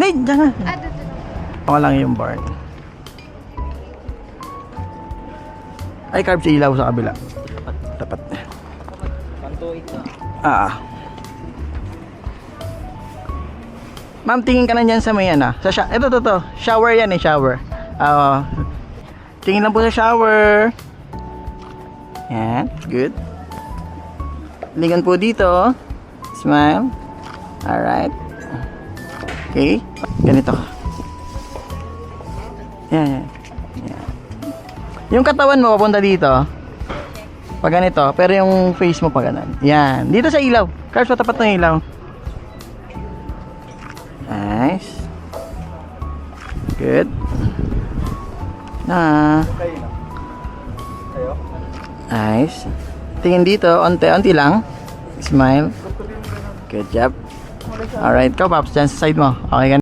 Nay, dyan nga. Dito. Ako lang yung barn. Ay, carb sa ilaw sa kabila. Tapat. Pantuig na. Ma'am, tingin ka na dyan sa may sa ito. Shower yan shower. Tingin lang po sa shower. Yan, good. Lingon po dito. Smile. Alright. Okay. Ganito ka. Yan. Yung katawan mo papunta dito. Pag ganito, pero yung face mo pa ganun. Yan. Dito sa ilaw. Carbs, matapat ng ilaw. Nice. Good. Nice. Tingin dito, onti-onti lang. Smile. Good job. Alright, go Pops, dyan sa side mo. Okay ka na?